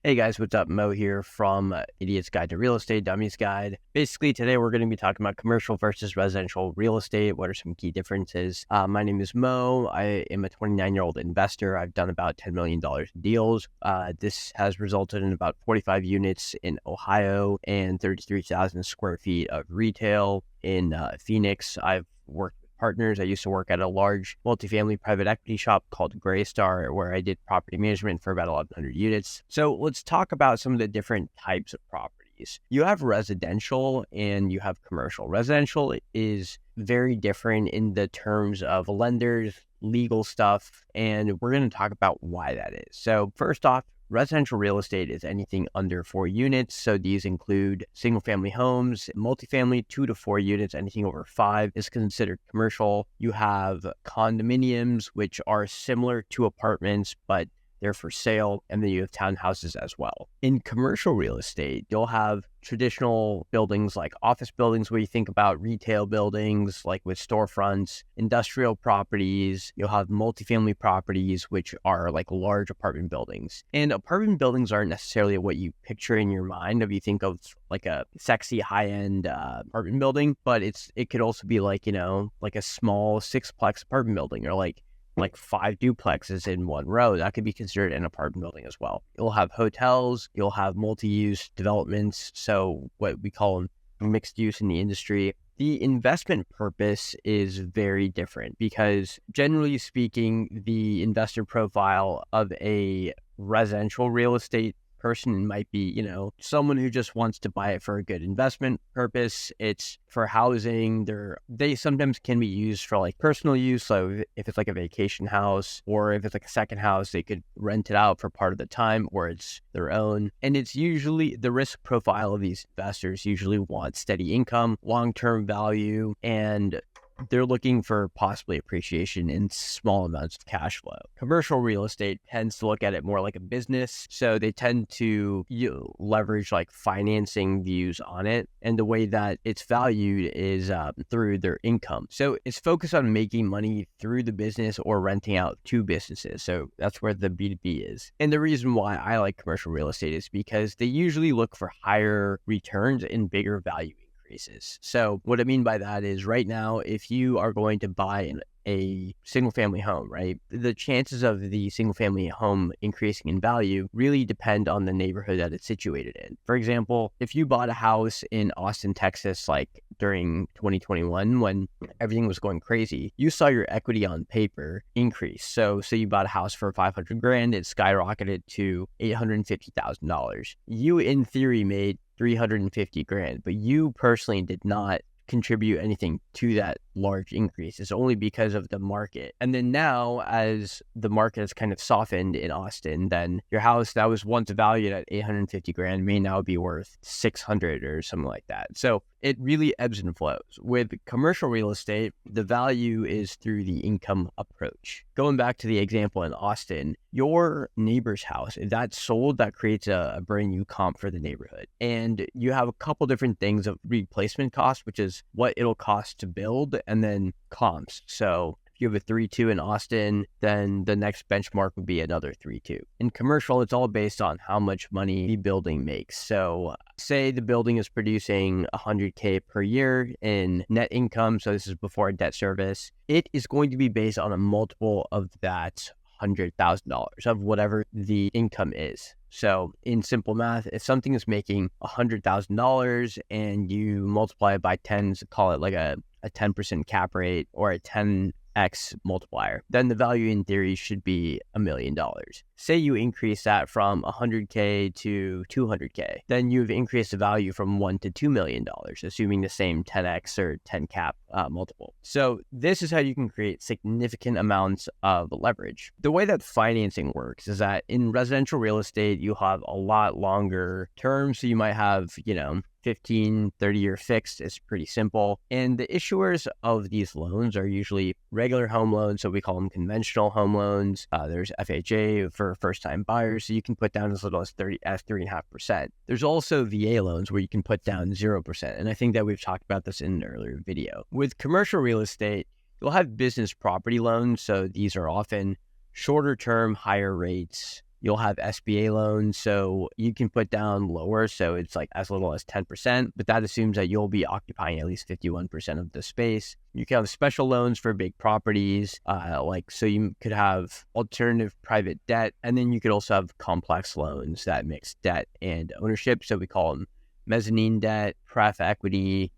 Hey guys, what's up? Mo here from Idiot's Guide to Real Estate, Dummy's Guide. Basically, today we're going to be talking about commercial versus residential real estate. What are some key differences? My name is Mo. I am a 29-year-old investor. I've done about $10 million in deals. This has resulted in about 45 units in Ohio and 33,000 square feet of retail in Phoenix. I've worked partners. I used to work at a large multifamily private equity shop called Greystar, where I did property management for about 1,100 units. So let's talk about some of the different types of properties. You have residential and you have commercial. Residential is very different in the terms of lenders, legal stuff, and we're going to talk about why that is. So first off, residential real estate is anything under 4 units. So these include single family homes, multifamily 2 to 4 units, anything over 5 is considered commercial. You have condominiums, which are similar to apartments, but they're for sale, and then you have townhouses as well. In commercial real estate, you'll have traditional buildings like office buildings where you think about retail buildings like with storefronts, industrial properties. You'll have multifamily properties, which are like large apartment buildings. And apartment buildings aren't necessarily what you picture in your mind if you think of like a sexy high-end apartment building, but it could also be like, like a small sixplex apartment building or like 5 duplexes in one row. That could be considered an apartment building as well. You'll have hotels, you'll have multi-use developments, so what we call mixed use in the industry. The investment purpose is very different because generally speaking, the investor profile of a residential real estate person might be, someone who just wants to buy it for a good investment purpose. It's for housing. They sometimes can be used for like personal use. So if it's like a vacation house or if it's like a second house, they could rent it out for part of the time or it's their own. And it's usually the risk profile of these investors usually want steady income, long-term value, and they're looking for possibly appreciation in small amounts of cash flow. Commercial real estate tends to look at it more like a business. So they tend to leverage like financing views on it. And the way that it's valued is through their income. So it's focused on making money through the business or renting out to businesses. So that's where the B2B is. And the reason why I like commercial real estate is because they usually look for higher returns and bigger value. So what I mean by that is right now, if you are going to buy a single family home, right, the chances of the single family home increasing in value really depend on the neighborhood that it's situated in. For example, if you bought a house in Austin, Texas, like during 2021 when everything was going crazy, you saw your equity on paper increase. So you bought a house for $500,000, it skyrocketed to $850,000. You in theory made $350,000, but you personally did not contribute anything to that large increase. It's only because of the market. And then now, as the market has kind of softened in Austin, then your house that was once valued at $850,000 may now be worth $600,000 or something like that. So it really ebbs and flows. With commercial real estate, the value is through the income approach. Going back to the example in Austin, your neighbor's house, if that's sold, that creates a brand new comp for the neighborhood. And you have a couple different things of replacement cost, which is what it'll cost to build, and then comps. So if you have a 3.2 in Austin, then the next benchmark would be another 3.2. In commercial, it's all based on how much money the building makes. So say the building is producing $100K per year in net income. So this is before debt service. It is going to be based on a multiple of that $100,000 of whatever the income is. So in simple math, if something is making $100,000 and you multiply it by 10, so call it like a 10% cap rate or a 10x multiplier, then the value in theory should be $1 million. Say you increase that from $100K to $200K, then you've increased the value from $1 to $2 million, assuming the same 10x or 10 cap multiple. So this is how you can create significant amounts of leverage. The way that financing works is that in residential real estate, you have a lot longer terms. So you might have, 15, 30-year fixed is pretty simple. And the issuers of these loans are usually regular home loans. So we call them conventional home loans. There's FHA for first-time buyers. So you can put down as little as 3.5%. There's also VA loans where you can put down 0%. And I think that we've talked about this in an earlier video. With commercial real estate, you'll have business property loans. So these are often shorter term, higher rates You'll have SBA loans, so you can put down lower, so it's like as little as 10%, but that assumes that you'll be occupying at least 51% of the space. You can have special loans for big properties, so you could have alternative private debt, and then you could also have complex loans that mix debt and ownership, so we call them mezzanine debt, pref equity.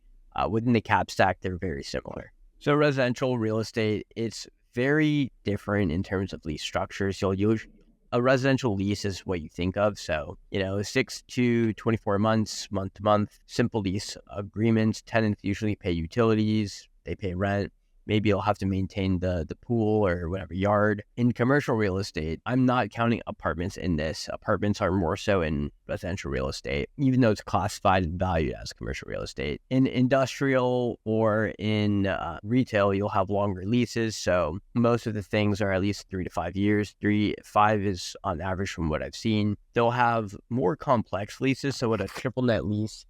Within the cap stack, they're very similar. So residential real estate, it's very different in terms of lease structures. You'll use a residential lease is what you think of. So, 6 to 24 months, month to month, simple lease agreements. Tenants usually pay utilities, they pay rent. Maybe you'll have to maintain the pool or whatever yard. In commercial real estate, I'm not counting apartments in this. Apartments are more so in residential real estate, even though it's classified and valued as commercial real estate. In industrial or in retail, you'll have longer leases. So most of the things are at least 3 to 5 years. 5 is on average from what I've seen. They'll have more complex leases. So what a triple net lease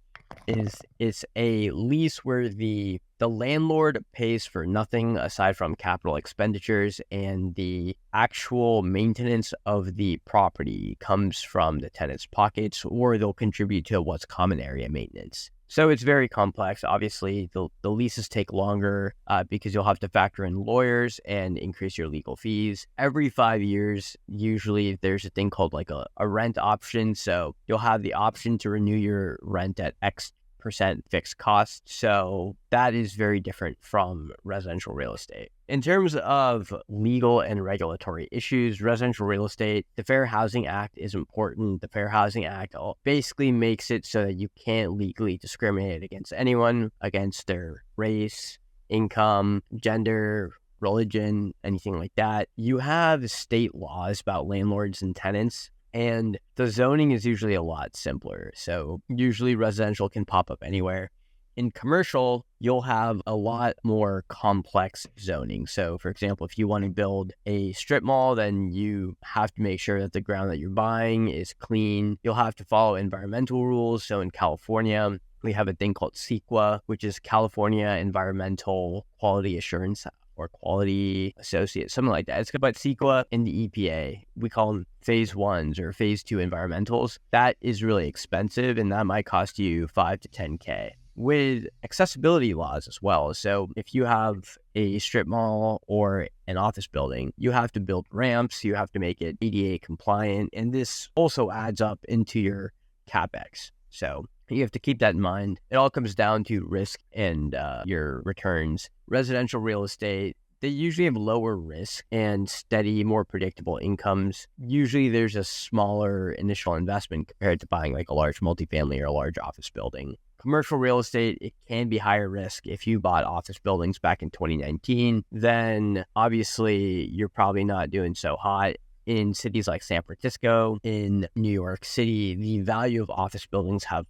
is, it's a lease where the landlord pays for nothing aside from capital expenditures, and the actual maintenance of the property comes from the tenant's pockets, or they'll contribute to what's common area maintenance. So it's very complex. Obviously, the leases take longer because you'll have to factor in lawyers and increase your legal fees. Every 5 years, usually there's a thing called like a rent option. So you'll have the option to renew your rent at X% fixed cost. So that is very different from residential real estate. In terms of legal and regulatory issues, residential real estate, the Fair Housing Act is important. The Fair Housing Act basically makes it so that you can't legally discriminate against anyone, against their race, income, gender, religion, anything like that. You have state laws about landlords and tenants, and the zoning is usually a lot simpler. So usually residential can pop up anywhere. In commercial, you'll have a lot more complex zoning. So for example, if you want to build a strip mall, then you have to make sure that the ground that you're buying is clean. You'll have to follow environmental rules. So in California, we have a thing called CEQA, which is California Environmental Quality Assurance or Quality Associate, something like that. It's about CEQA and the EPA. We call them phase 1s or phase 2 environmentals. That is really expensive, and that might cost you $5 to $10K. With accessibility laws as well. So if you have a strip mall or an office building, you have to build ramps, you have to make it ADA compliant, and this also adds up into your CapEx. So you have to keep that in mind. It all comes down to risk and your returns. Residential real estate, they usually have lower risk and steady, more predictable incomes. Usually there's a smaller initial investment compared to buying like a large multifamily or a large office building. Commercial real estate, it can be higher risk. If you bought office buildings back in 2019, then obviously you're probably not doing so hot. In cities like San Francisco, in New York City, the value of office buildings have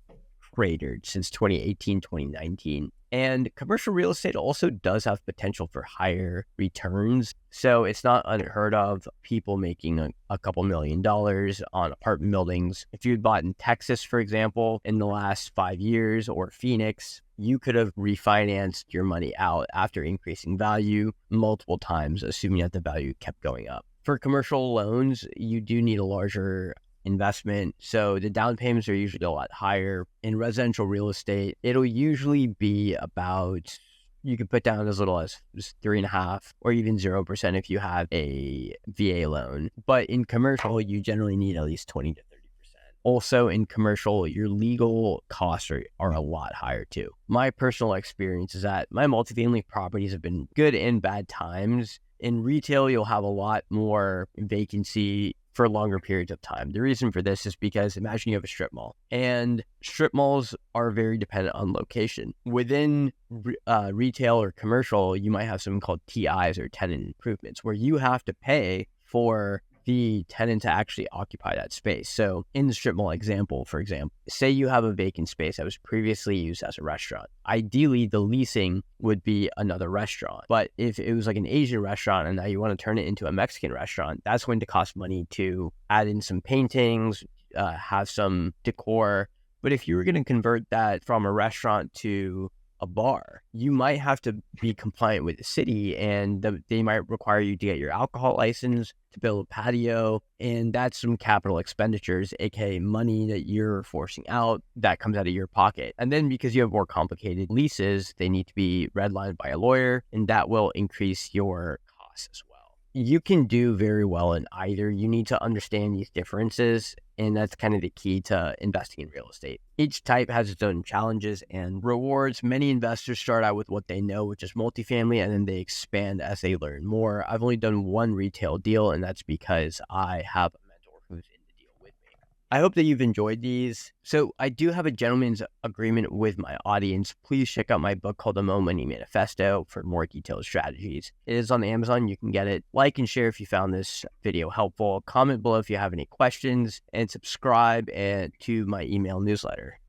cratered since 2018, 2019. And commercial real estate also does have potential for higher returns. So it's not unheard of people making a couple $1 million on apartment buildings. If you'd bought in Texas, for example, in the last 5 years, or Phoenix, you could have refinanced your money out after increasing value multiple times, assuming that the value kept going up. For commercial loans, you do need a larger investment. So the down payments are usually a lot higher. In residential real estate, it'll usually be about, you can put down as little as 3.5% or even 0% if you have a VA loan. But in commercial, you generally need at least 20 to 30%. Also in commercial, your legal costs are a lot higher too. My personal experience is that my multifamily properties have been good and bad times. In retail, you'll have a lot more vacancy for longer periods of time. The reason for this is because imagine you have a strip mall, and strip malls are very dependent on location. Within retail or commercial, you might have something called TIs or tenant improvements, where you have to pay for the tenant to actually occupy that space. So in the strip mall example, for example, say you have a vacant space that was previously used as a restaurant. Ideally, the leasing would be another restaurant. But if it was like an Asian restaurant and now you want to turn it into a Mexican restaurant, that's going to cost money to add in some paintings, have some decor. But if you were going to convert that from a restaurant to a bar. You might have to be compliant with the city, and they might require you to get your alcohol license, to build a patio, and that's some capital expenditures, aka money that you're forcing out that comes out of your pocket. And then because you have more complicated leases, they need to be redlined by a lawyer, and that will increase your costs as well. You can do very well in either. You need to understand these differences, and that's kind of the key to investing in real estate. Each type has its own challenges and rewards. Many investors start out with what they know, which is multifamily, and then they expand as they learn more. I've only done one retail deal, and that's because I have a mentor who's in the deal with me. I hope that you've enjoyed these. So I do have a gentleman's agreement with my audience. Please check out my book called The Mo Money Manifesto for more detailed strategies. It is on Amazon. You can get it. Like and share if you found this video helpful. Comment below if you have any questions, and subscribe to my email newsletter.